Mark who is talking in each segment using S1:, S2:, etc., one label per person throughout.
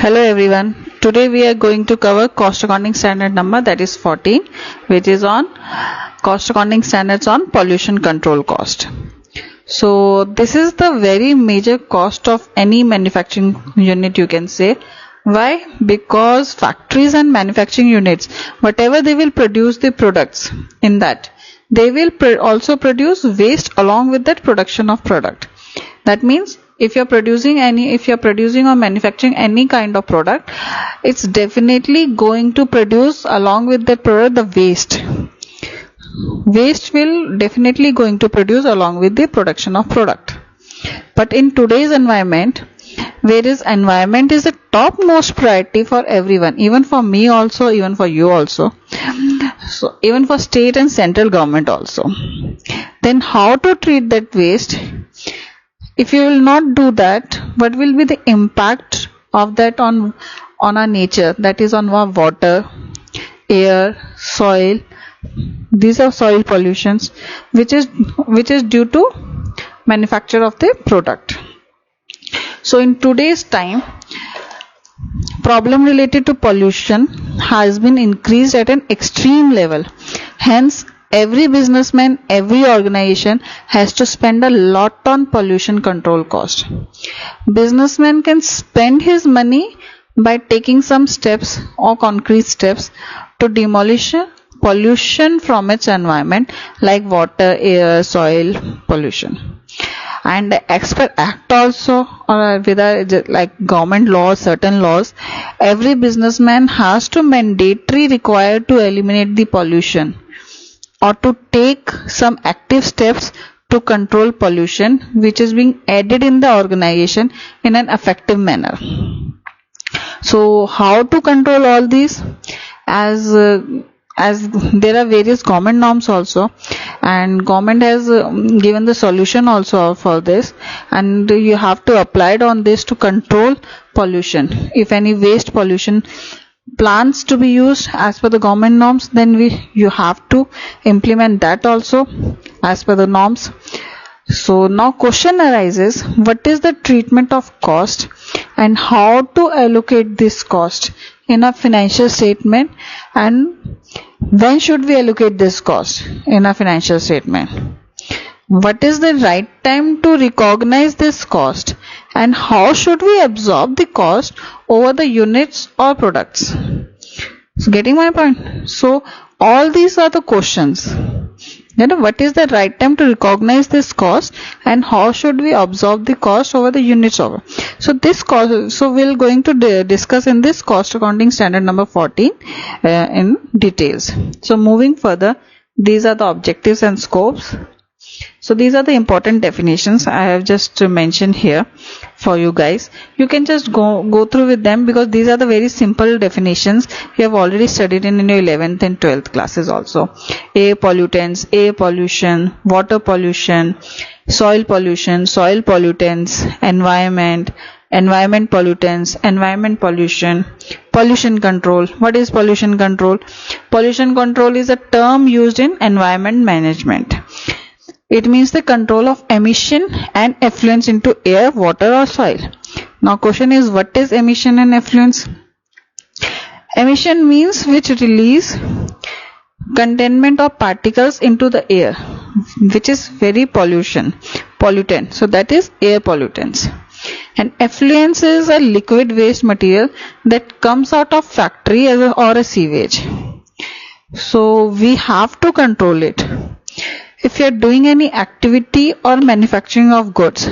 S1: Hello everyone. Today we are going to cover cost accounting standard number, that is 14, which is on cost accounting standards on pollution control cost. So this is the very major cost of any manufacturing unit, you can say. Why? Because factories and manufacturing units, whatever they will produce the products in that, they will also produce waste along with that production of product. That means if you're producing or manufacturing any kind of product, it's definitely going to produce along with that product the waste will definitely going to produce along with the production of product. But in today's environment, whereas environment is the topmost priority for everyone, even for me also, even for you also, so even for state and central government also, then how to treat that waste? If you will not do that, what will be the impact of that on our nature, that is on our water, air, soil? These are soil pollutions which is due to manufacture of the product. So in today's time, problem related to pollution has been increased at an extreme level. Hence, every businessman, every organization has to spend a lot on pollution control cost. Businessman can spend his money by taking some steps or concrete steps to demolish pollution from its environment, like water, air, soil pollution. And as per act also, or with like government laws, certain laws, every businessman has to mandatory required to eliminate the pollution or to take some active steps to control pollution which is being added in the organization in an effective manner. So how to control all these? As there are various government norms also, and government has given the solution also for this, and you have to apply it on this to control pollution. If any waste pollution plants to be used as per the government norms, then you have to implement that also as per the norms. So now question arises, what is the treatment of cost and how to allocate this cost in a financial statement, and when should we allocate this cost in a financial statement? What is the right time to recognize this cost, and how should we absorb the cost over the units or products? So getting my point? So all these are the questions. What is the right time to recognize this cost, and how should we absorb the cost over the units over? So this cost, so we're going to discuss in this cost accounting standard number 14 in details. So moving further, these are the objectives and scopes. So these are the important definitions I have just mentioned here for you guys. You can just go through with them, because these are the very simple definitions you have already studied in your 11th and 12th classes also. Air pollutants, air pollution, water pollution, soil pollutants, environment pollutants, environment pollution, pollution control. What is pollution control? Pollution control is a term used in environment management. It means the control of emission and effluence into air, water or soil. Now question is, what is emission and effluence? Emission means which release containment of particles into the air, which is very pollutant. So that is air pollutants. And effluence is a liquid waste material that comes out of factory or a sewage. So we have to control it. If you are doing any activity or manufacturing of goods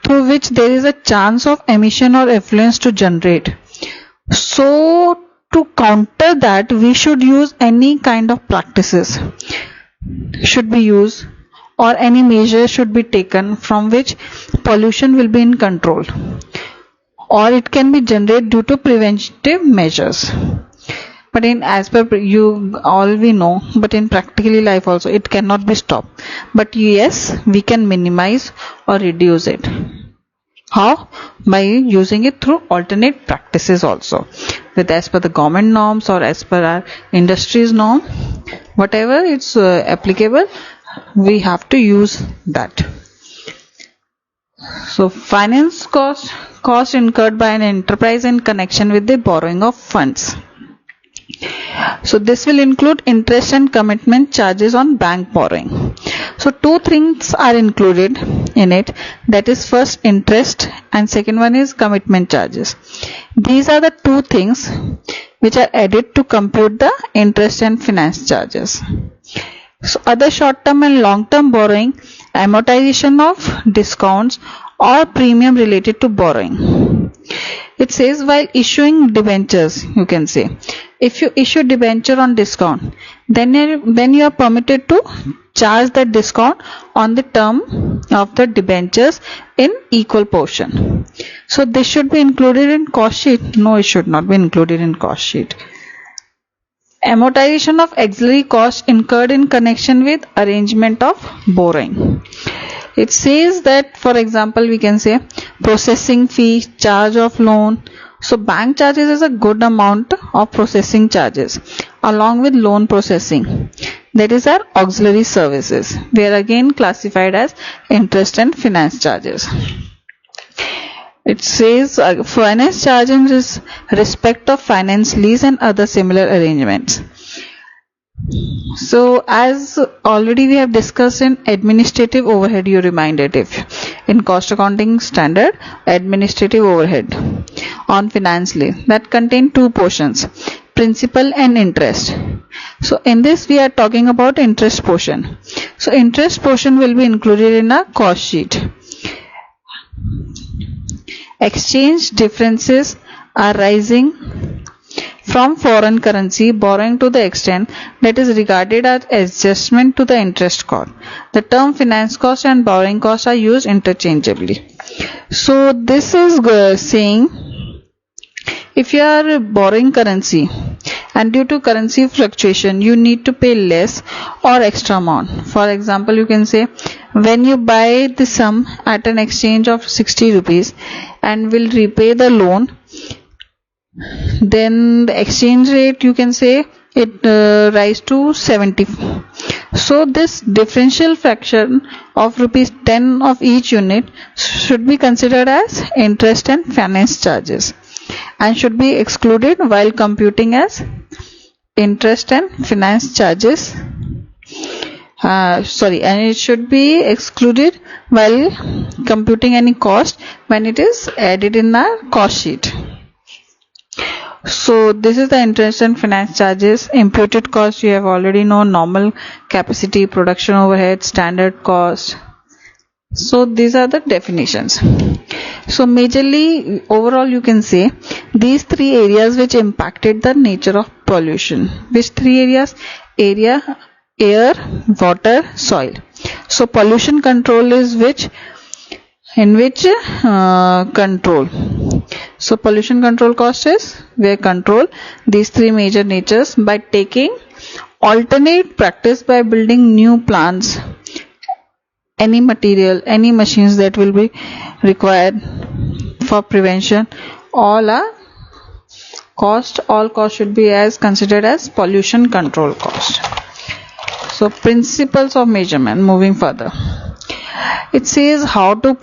S1: through which there is a chance of emission or effluence to generate, so to counter that, we should use any kind of practices should be used, or any measure should be taken from which pollution will be in control, or it can be generated due to preventive measures. But as per you all we know, but in practically life also it cannot be stopped. But yes, we can minimize or reduce it. How? By using it through alternate practices also, with as per the government norms or as per our industry's norm, whatever it's applicable, we have to use that. So finance cost cost incurred by an enterprise in connection with the borrowing of funds. So this will include interest and commitment charges on bank borrowing. So two things are included in it, that is first interest and second one is commitment charges. These are the two things which are added to compute the interest and finance charges. So other short-term and long-term borrowing, amortization of discounts or premium related to borrowing. It says while issuing debentures, you can say, if you issue debenture on discount, then you are permitted to charge the discount on the term of the debentures in equal portion. So this should be included in cost sheet. No, it should not be included in cost sheet. Amortization of auxiliary costs incurred in connection with arrangement of borrowing. It says that, for example, we can say processing fee, charge of loan. So bank charges is a good amount of processing charges along with loan processing. That is our auxiliary services. They are again classified as interest and finance charges. It says finance charges is respect of finance lease and other similar arrangements. So as already we have discussed in administrative overhead, you reminded if in cost accounting standard, administrative overhead on finance lease that contain two portions, principal and interest. So in this we are talking about interest portion. So interest portion will be included in a cost sheet. Exchange differences arising from foreign currency borrowing to the extent that is regarded as adjustment to the interest cost. The term finance cost and borrowing cost are used interchangeably. So this is saying if you are borrowing currency and due to currency fluctuation you need to pay less or extra amount. For example, you can say when you buy the sum at an exchange of 60 rupees and will repay the loan, then the exchange rate you can say it rise to 70. So this differential fraction of rupees 10 of each unit should be considered as interest and finance charges and should be excluded while computing as interest and finance charges. And it should be excluded while computing any cost when it is added in our cost sheet. So this is the interest and finance charges. Imputed cost you have already known, normal capacity, production overhead, standard cost. So these are the definitions. So majorly overall you can say these three areas which impacted the nature of pollution. Which three areas? Area, air, water, soil. So pollution control is in which control. So pollution control cost is where control these three major natures by taking alternate practice by building new plants, any material, any machines that will be required for prevention. All cost should be as considered as pollution control cost. So principles of measurement. Moving further, it says how to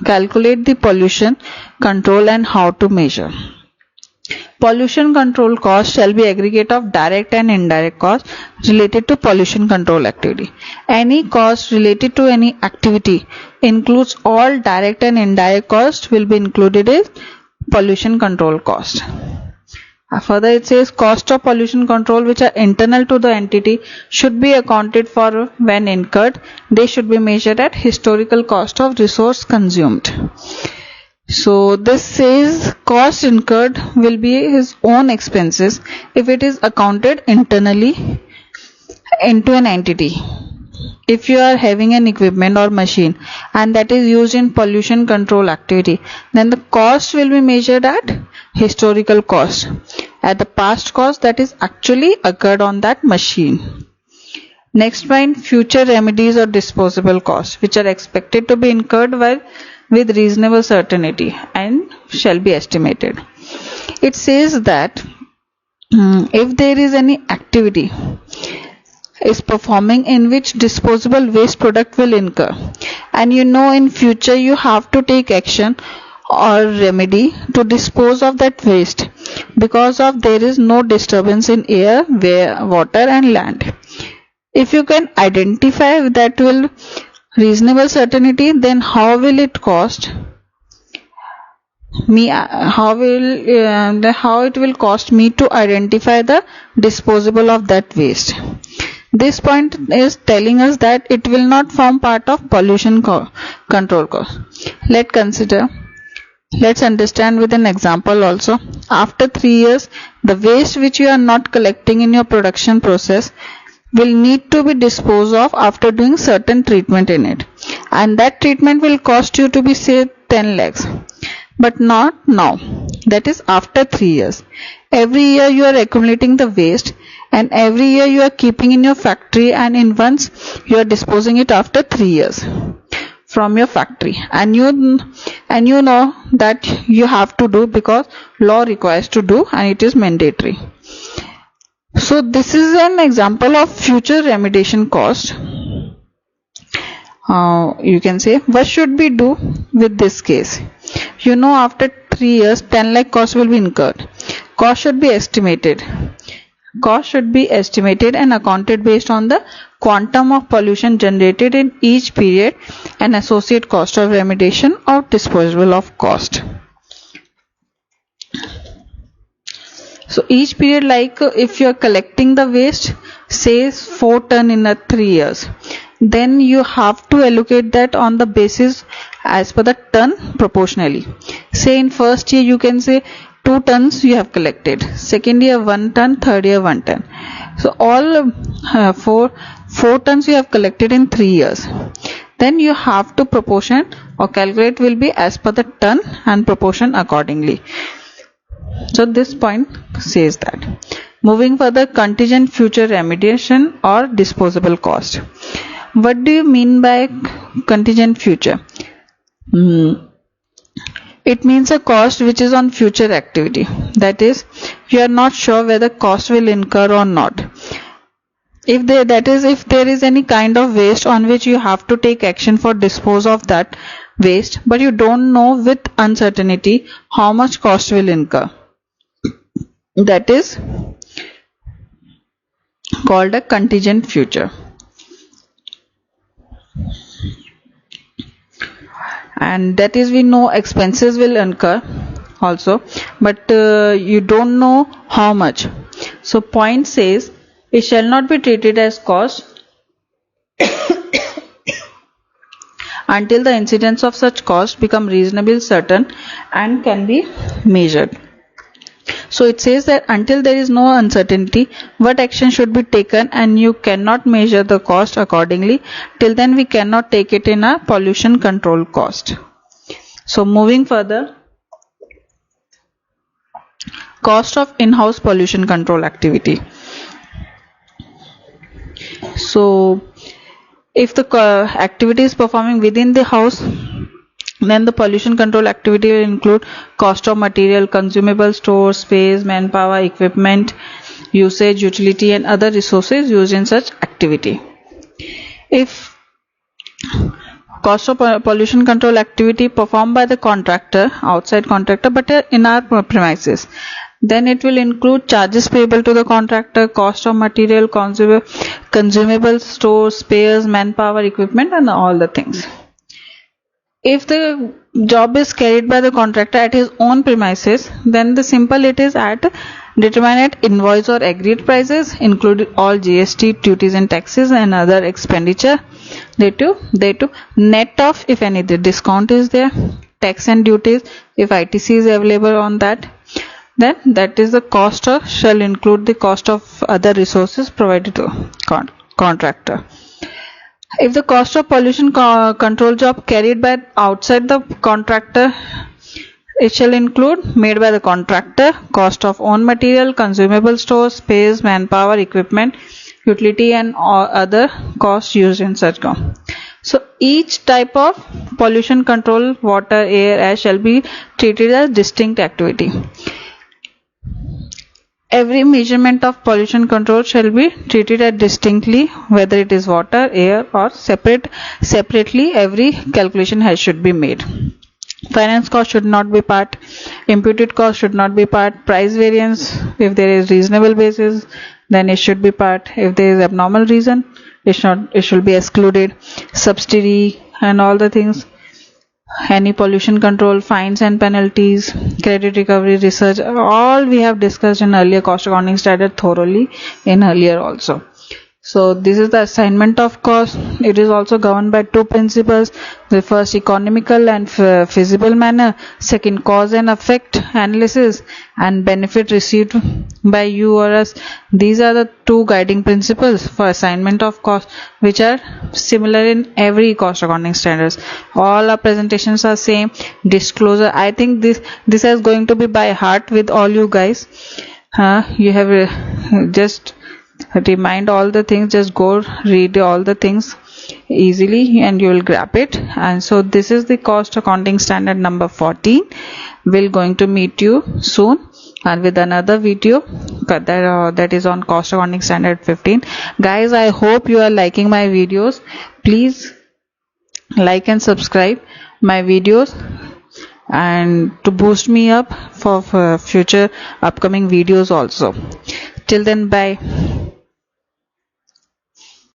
S1: calculate the pollution control and how to measure. Pollution control cost shall be aggregate of direct and indirect costs related to pollution control activity. Any cost related to any activity includes all direct and indirect costs will be included in pollution control cost. Further it says cost of pollution control which are internal to the entity should be accounted for when incurred. They should be measured at historical cost of resource consumed. So this says cost incurred will be his own expenses if it is accounted internally into an entity. If you are having an equipment or machine and that is used in pollution control activity, then the cost will be measured at historical cost, at the past cost that is actually occurred on that machine. Next point, future remedies or disposable costs which are expected to be incurred with reasonable certainty and shall be estimated. It says that if there is any activity is performing in which disposable waste product will incur and you know in future you have to take action or remedy to dispose of that waste because of there is no disturbance in air, water and land. If you can identify that will reasonable certainty, then how will it cost me, how it will cost me to identify the disposable of that waste. This point is telling us that it will not form part of pollution control cost. Let's understand with an example also. After 3 years, the waste which you are not collecting in your production process will need to be disposed of after doing certain treatment in it, and that treatment will cost you to be say 10 lakhs, but not now. That is after 3 years. Every year you are accumulating the waste, and every year you are keeping in your factory, and in once you are disposing it after 3 years from your factory, and you know that you have to do because law requires to do and it is mandatory. So this is an example of future remediation cost. You can say, what should we do with this case? You know, after 3 years 10 lakh cost will be incurred. Cost should be estimated and accounted based on the quantum of pollution generated in each period and associate cost of remediation or disposal of cost. So each period, like if you are collecting the waste, say 4 ton in a 3 years, then you have to allocate that on the basis as per the ton proportionally. Say in first year you can say 2 tons you have collected, second year 1 ton, third year 1 ton. So all 4 tons you have collected in 3 years. Then you have to proportion or calculate will be as per the ton and proportion accordingly. So this point says that. Moving further, contingent future remediation or disposable cost. What do you mean by contingent future? It means a cost which is on future activity. That is, you are not sure whether cost will incur or not. If there is any kind of waste on which you have to take action for dispose of that waste, but you don't know with uncertainty how much cost will incur. That is called a contingent future. And that is, we know expenses will incur also, but you don't know how much. So point says it shall not be treated as cost until the incidence of such cost become reasonably certain and can be measured. So it says that until there is no uncertainty what action should be taken and you cannot measure the cost accordingly, till then we cannot take it in a pollution control cost. So moving further, cost of in-house pollution control activity. So if the activity is performing within the house, then the pollution control activity will include cost of material, consumable, store, space, manpower, equipment, usage, utility and other resources used in such activity. If cost of pollution control activity performed by the contractor, outside contractor, but in our premises, then it will include charges payable to the contractor, cost of material, consumable, store, spares, manpower, equipment and all the things. If the job is carried by the contractor at his own premises, then the simple it is at determine at invoice or agreed prices, include all GST, duties and taxes and other expenditure. They to net off if any the discount is there, tax and duties if ITC is available on that. Then that is the cost of shall include the cost of other resources provided to contractor. If the cost of pollution control job carried by outside the contractor, it shall include made by the contractor, cost of own material, consumable, stores, space, manpower, equipment, utility and other costs used in such job. So each type of pollution control, water, air, air shall be treated as distinct activity. Every measurement of pollution control shall be treated as distinctly, whether it is water, air or separately every calculation should be made. Finance cost should not be part, imputed cost should not be part, price variance, if there is reasonable basis then it should be part, if there is abnormal reason it should be excluded, subsidy and all the things, any pollution control, fines and penalties, credit recovery, research, all we have discussed in earlier cost accounting standard thoroughly in earlier also. So this is the assignment of cost. It is also governed by two principles: the first, economical and feasible manner; second, cause and effect analysis and benefit received by you or us. These are the two guiding principles for assignment of cost, which are similar in every cost accounting standards. All our presentations are same. Disclosure, I think this is going to be by heart with all you guys. You have just remind all the things, just go read all the things easily and you will grab it. And so this is the cost accounting standard number 14. We'll going to meet you soon and with another video that is on cost accounting standard 15. Guys, I hope you are liking my videos. Please like and subscribe my videos and to boost me up for future upcoming videos also. Till then, bye.